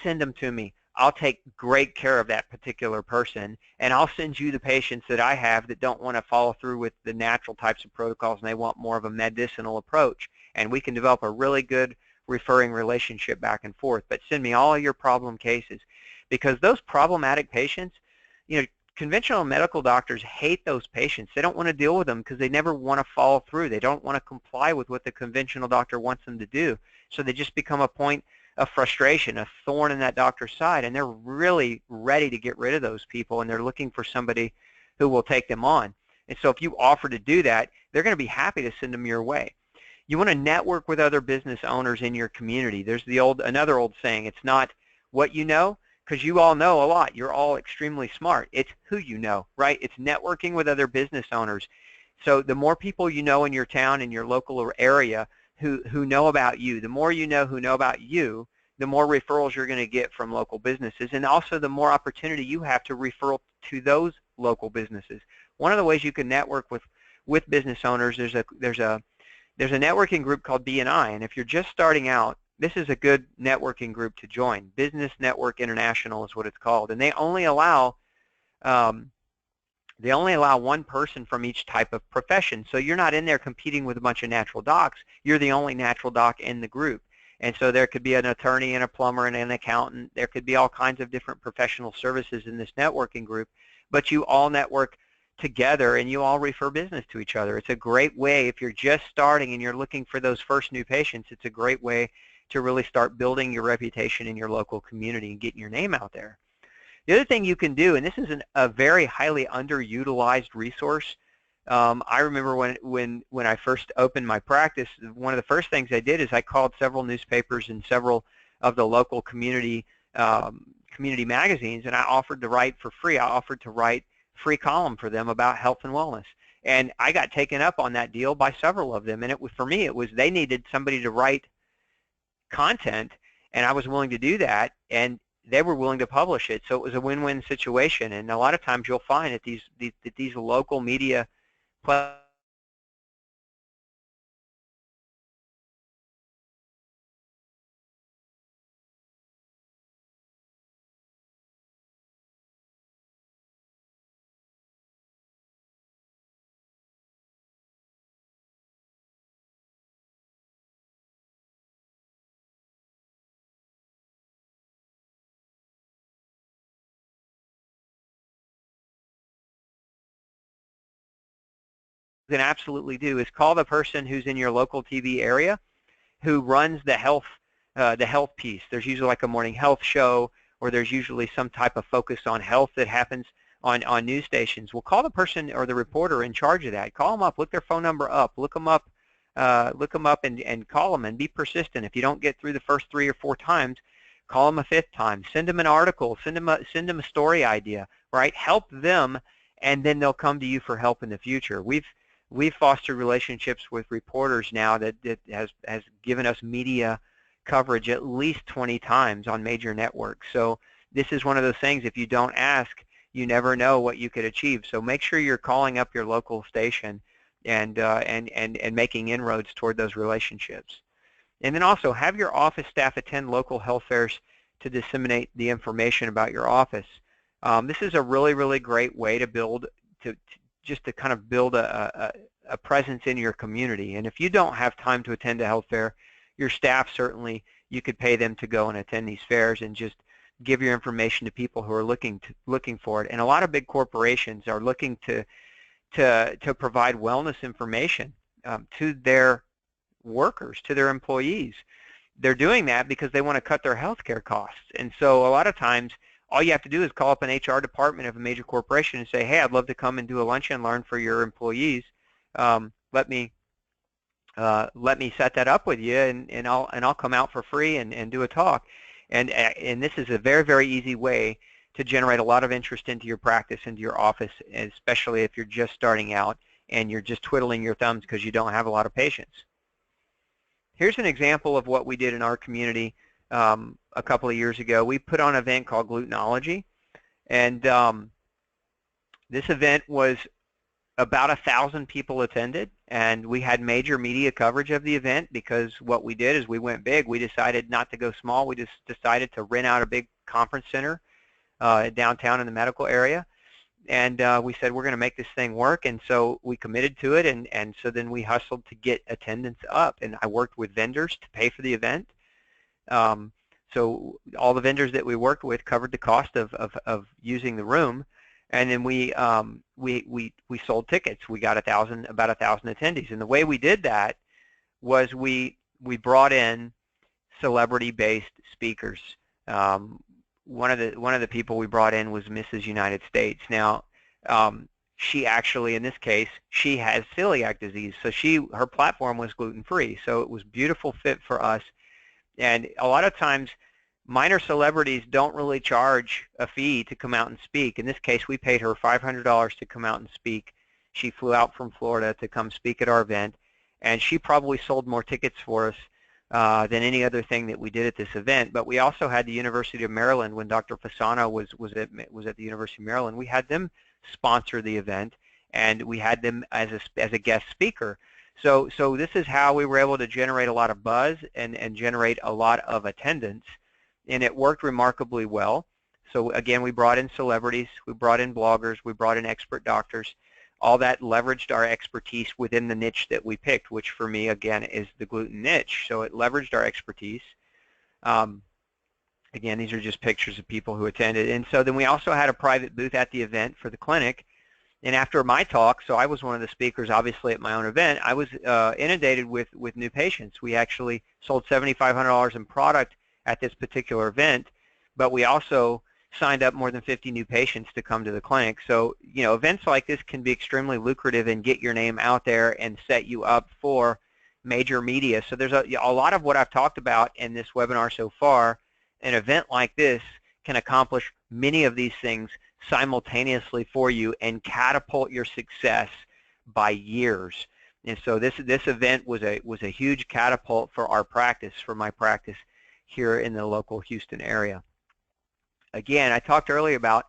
Send them to me. I'll take great care of that particular person, and I'll send you the patients that I have that don't want to follow through with the natural types of protocols and they want more of a medicinal approach. And we can develop a really good referring relationship back and forth. But send me all your problem cases, because those problematic patients, conventional medical doctors hate those patients. They don't want to deal with them because they never want to follow through. They don't want to comply with what the conventional doctor wants them to do. So they just become a point of frustration, a thorn in that doctor's side, and they're really ready to get rid of those people, and they're looking for somebody who will take them on. And so if you offer to do that, they're going to be happy to send them your way. You want to network with other business owners in your community. There's another old saying, it's not what you know, because you all know a lot. You're all extremely smart. It's who you know, right? It's networking with other business owners. So the more people you know in your town, in your local area, who know about you, the more you know who know about you, the more referrals you're going to get from local businesses, and also the more opportunity you have to refer to those local businesses. One of the ways you can network with business owners, there's a networking group called BNI, and if you're just starting out, this is a good networking group to join. Business Network International is what it's called, and they only allow one person from each type of profession. So you're not in there competing with a bunch of natural docs. You're the only natural doc in the group. And so there could be an attorney and a plumber and an accountant. There could be all kinds of different professional services in this networking group, but you all network together and you all refer business to each other. It's a great way, if you're just starting and you're looking for those first new patients, it's a great way to really start building your reputation in your local community and getting your name out there. The other thing you can do, and this is a very highly underutilized resource, I remember when I first opened my practice, one of the first things I did is I called several newspapers and several of the local community magazines, and I offered to write for free. I offered to write free column for them about health and wellness. And I got taken up on that deal by several of them. And it was, for me, it was they needed somebody to write content, and I was willing to do that, and they were willing to publish it. So it was a win-win situation. And a lot of times you'll find that these local media can absolutely do is call the person who's in your local TV area who runs the health piece. There's usually like a morning health show, or there's usually some type of focus on health that happens on news stations. Well, call the person or the reporter in charge of that. Call them up, look their phone number up, look them up and call them, and be persistent. If you don't get through the first 3 or 4 times, call them a 5th time. Send them an article. Send them a story idea. Right? Help them, and then they'll come to you for help in the future. We've fostered relationships with reporters now that has given us media coverage at least 20 times on major networks. So this is one of those things, if you don't ask, you never know what you could achieve. So make sure you're calling up your local station and making inroads toward those relationships. And then also have your office staff attend local health fairs to disseminate the information about your office. This is a really, really great way to build, just to kind of build a presence in your community. And if you don't have time to attend a health fair, your staff certainly, you could pay them to go and attend these fairs and just give your information to people who are looking for it. And a lot of big corporations are looking to provide wellness information to their workers, to their employees. They're doing that because they want to cut their health care costs. And so a lot of times, all you have to do is call up an HR department of a major corporation and say, hey, I'd love to come and do a lunch and learn for your employees. Let me set that up with you, and I'll come out for free and do a talk. And this is a very, very easy way to generate a lot of interest into your practice, into your office, especially if you're just starting out and you're just twiddling your thumbs because you don't have a lot of patients. Here's an example of what we did in our community a couple of years ago. We put on an event called Glutenology, and this event was about 1,000 people attended, and we had major media coverage of the event because what we did is we went big. We decided not to go small. We just decided to rent out a big conference center downtown in the medical area, and we said we're going to make this thing work, and so we committed to it, and so then we hustled to get attendance up, and I worked with vendors to pay for the event. So all the vendors that we worked with covered the cost of using the room, and then we sold tickets. We got about 1,000 attendees, and the way we did that was we brought in celebrity-based speakers. One of the people we brought in was Mrs. United States. Now, she actually, in this case, she has celiac disease, so her platform was gluten-free. So it was a beautiful fit for us. And a lot of times, minor celebrities don't really charge a fee to come out and speak. In this case, we paid her $500 to come out and speak. She flew out from Florida to come speak at our event, and she probably sold more tickets for us than any other thing that we did at this event. But we also had the University of Maryland, when Dr. Fasano was at the University of Maryland, we had them sponsor the event, and we had them as a guest speaker. So this is how we were able to generate a lot of buzz and generate a lot of attendance, and it worked remarkably well. So again, we brought in celebrities, we brought in bloggers, we brought in expert doctors. All that leveraged our expertise within the niche that we picked, which for me, again, is the gluten niche. So it leveraged our expertise. Again, these are just pictures of people who attended. And so then we also had a private booth at the event for the clinic. And after my talk, so I was one of the speakers, obviously, at my own event, I was inundated with new patients. We actually sold $7,500 in product at this particular event, but we also signed up more than 50 new patients to come to the clinic. So, you know, events like this can be extremely lucrative and get your name out there and set you up for major media. So there's a lot of what I've talked about in this webinar so far. An event like this can accomplish many of these things simultaneously for you and catapult your success by years. And so this event was a huge catapult for our practice, for my practice here in the local Houston area. Again, I talked earlier about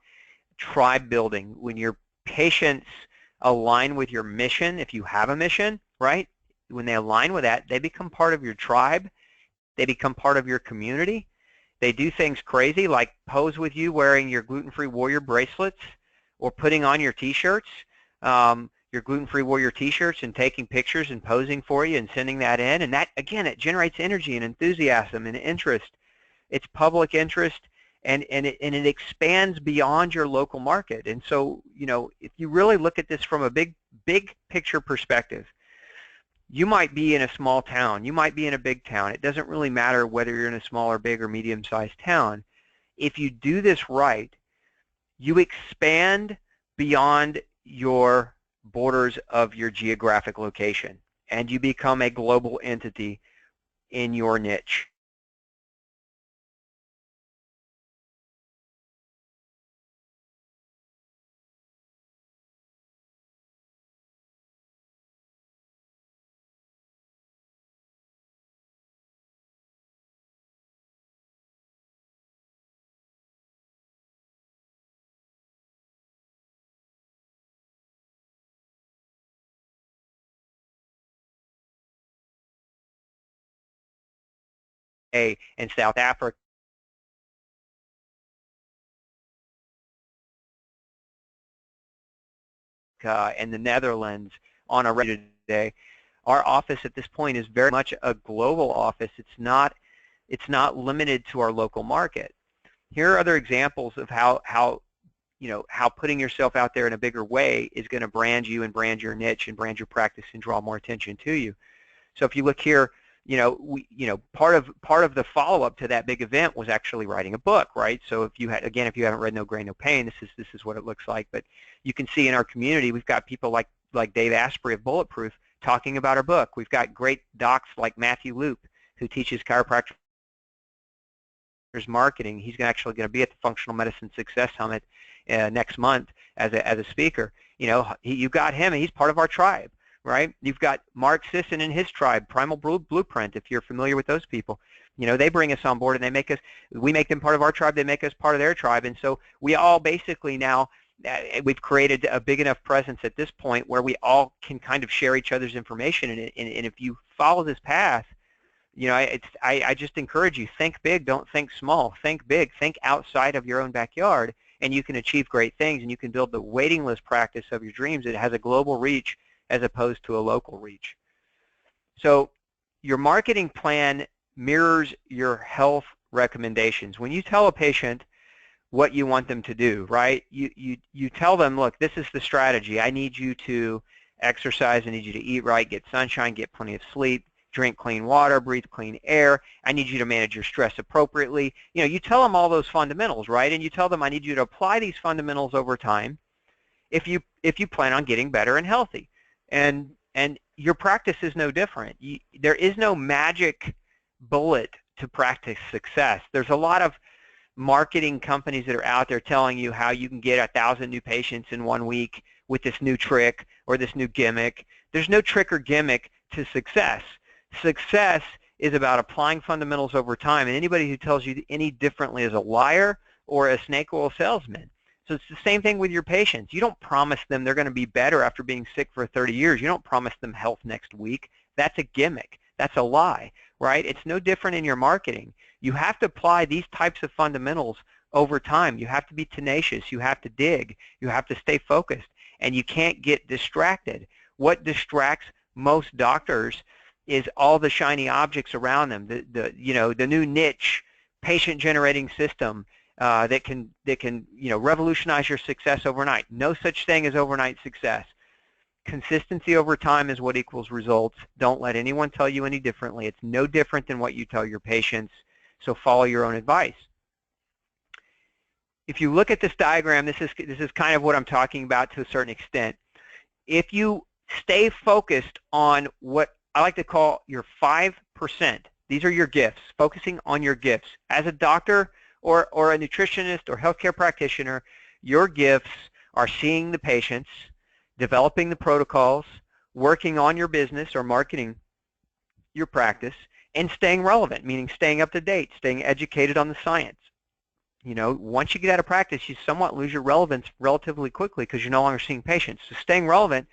tribe building. When your patients align with your mission, if you have a mission, right? When they align with that, they become part of your tribe. They become part of your community. They do things crazy like pose with you wearing your gluten-free warrior bracelets or putting on your t-shirts, your gluten-free warrior t-shirts, and taking pictures and posing for you and sending that in. And that, again, it generates energy and enthusiasm and interest. It's public interest, and it expands beyond your local market. And so, you know, if you really look at this from a big picture perspective, you might be in a small town, you might be in a big town. It doesn't really matter whether you're in a small or big or medium-sized town. If you do this right, you expand beyond your borders of your geographic location, and you become a global entity in your niche. In South Africa, and the Netherlands on a regular day. Our office at this point is very much a global office. It's not limited to our local market. Here are other examples of how putting yourself out there in a bigger way is going to brand you and brand your niche and brand your practice and draw more attention to you. So if you look here, part of the follow-up to that big event was actually writing a book, right? So if you haven't read No Grain, No Pain, this is what it looks like. But you can see in our community, we've got people like Dave Asprey of Bulletproof talking about our book. We've got great docs like Matthew Loop, who teaches chiropractors marketing. He's actually going to be at the Functional Medicine Success Summit next month as a speaker. You've got him, and he's part of our tribe. Right? You've got Mark Sisson and his tribe, Primal Blueprint, if you're familiar with those people. They bring us on board, and we make them part of our tribe, they make us part of their tribe, and so we all basically now, we've created a big enough presence at this point where we all can kind of share each other's information, and if you follow this path, I just encourage you, think big, don't think small. Think big, think outside of your own backyard, and you can achieve great things, and you can build the waiting list practice of your dreams. It has a global reach as opposed to a local reach. So your marketing plan mirrors your health recommendations. When you tell a patient what you want them to do, right, you tell them, look, this is the strategy. I need you to exercise. I need you to eat right, get sunshine, get plenty of sleep, drink clean water, breathe clean air. I need you to manage your stress appropriately. You tell them all those fundamentals, right? And you tell them, I need you to apply these fundamentals over time if you plan on getting better and healthy. And your practice is no different. There is no magic bullet to practice success. There's a lot of marketing companies that are out there telling you how you can get 1,000 new patients in 1 week with this new trick or this new gimmick. There's no trick or gimmick to success. Success is about applying fundamentals over time, and anybody who tells you any differently is a liar or a snake oil salesman. So it's the same thing with your patients. You don't promise them they're going to be better after being sick for 30 years. You don't promise them health next week. That's a gimmick. That's a lie, right? It's no different in your marketing. You have to apply these types of fundamentals over time. You have to be tenacious. You have to dig. You have to stay focused, and you can't get distracted. What distracts most doctors is all the shiny objects around them, the new niche patient-generating system, that can revolutionize your success overnight. No such thing as overnight success. Consistency over time is what equals results. Don't let anyone tell you any differently. It's no different than what you tell your patients, so follow your own advice. if you look at this diagram, this is kind of what I'm talking about to a certain extent. If you stay focused on what I like to call your 5%, these are your gifts, focusing on your gifts. As a doctor or a nutritionist or healthcare practitioner, your gifts are seeing the patients, developing the protocols, working on your business or marketing your practice, and staying relevant, meaning staying up to date, staying educated on the science. You know, once you get out of practice, you somewhat lose your relevance relatively quickly because you're no longer seeing patients. So staying relevant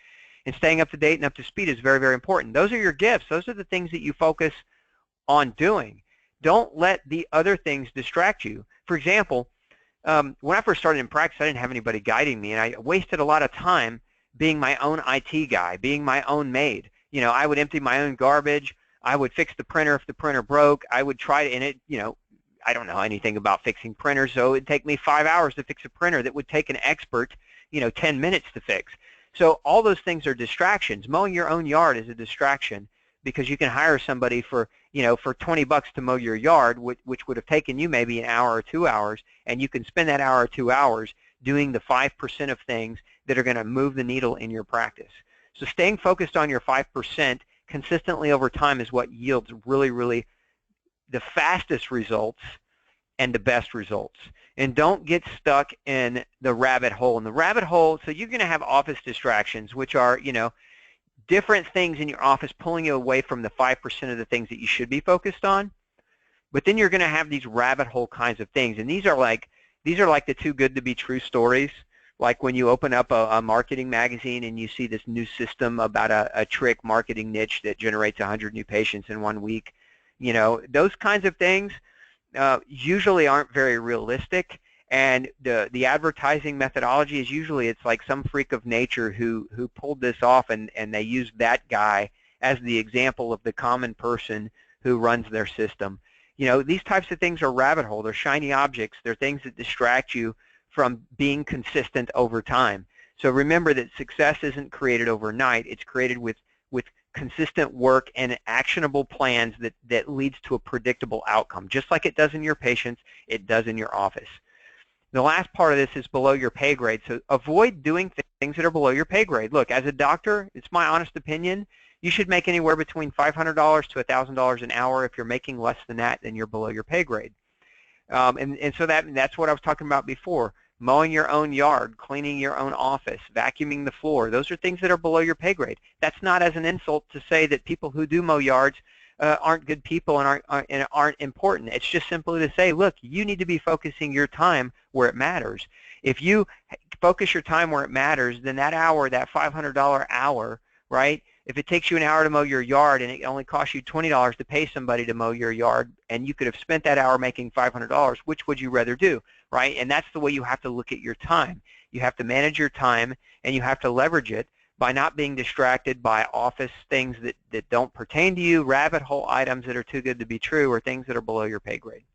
and staying up to date and up to speed is very, very important. Those are your gifts. Those are the things that you focus on doing. Don't let the other things distract you. For example, when I first started in practice, I didn't have anybody guiding me, and I wasted a lot of time being my own IT guy, being my own maid. You know, I would empty my own garbage. I would fix the printer if the printer broke. I would try to, and it, you know, I don't know anything about fixing printers, so it'd take me 5 hours to fix a printer that would take an expert, you know, 10 minutes to fix. So all those things are distractions. Mowing your own yard is a distraction because you can hire somebody for, you know, for 20 bucks to mow your yard, which would have taken you maybe an hour or 2 hours, and you can spend that hour or 2 hours doing the 5% of things that are going to move the needle in your practice. So staying focused on your 5% consistently over time is what yields really, really the fastest results and the best results. And don't get stuck in the rabbit hole. And the rabbit hole, so you're going to have office distractions, which are, you know, different things in your office pulling you away from the 5% of the things that you should be focused on. But then you're going to have these rabbit hole kinds of things. And these are like the too good to be true stories. Like when you open up a marketing magazine and you see this new system about a trick marketing niche that generates 100 new patients in 1 week. You know, those kinds of things usually aren't very realistic, and the advertising methodology is usually it's like some freak of nature who pulled this off, and they used that guy as the example of the common person who runs their system. You know, these types of things are rabbit hole. They're shiny objects. They're things that distract you from being consistent over time. So remember that success isn't created overnight. It's created with consistent work and actionable plans that leads to a predictable outcome. Just like it does in your patients, it does in your office. The last part of this is below your pay grade. So avoid doing things that are below your pay grade. Look, as a doctor, it's my honest opinion, you should make anywhere between $500 to $1,000 an hour. If you're making less than that, then you're below your pay grade. And so that's what I was talking about before. Mowing your own yard, cleaning your own office, vacuuming the floor, those are things that are below your pay grade. That's not as an insult to say that people who do mow yards aren't good people and aren't important. It's just simply to say, look, you need to be focusing your time where it matters. If you focus your time where it matters, then that hour, that $500 hour, right, if it takes you an hour to mow your yard and it only costs you $20 to pay somebody to mow your yard, and you could have spent that hour making $500, which would you rather do, right? And that's the way you have to look at your time. You have to manage your time, and you have to leverage it by not being distracted by office things that don't pertain to you, rabbit hole items that are too good to be true, or things that are below your pay grade.